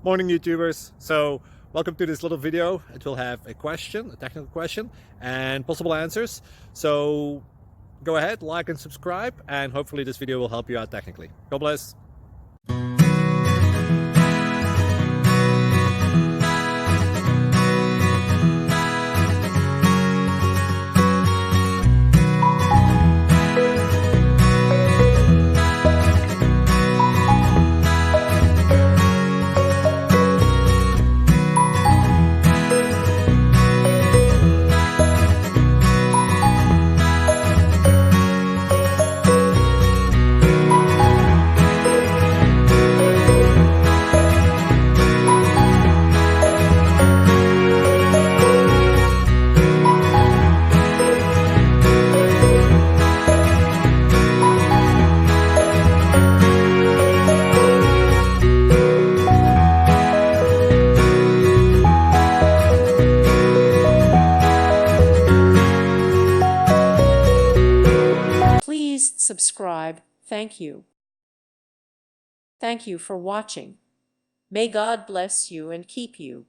Morning YouTubers. So welcome to this little video. It will have a question, a technical question, and possible answers. So go ahead, like and subscribe, and hopefully this video will help you out technically. God bless. Please subscribe. Thank you. Thank you for watching. May God bless you and keep you.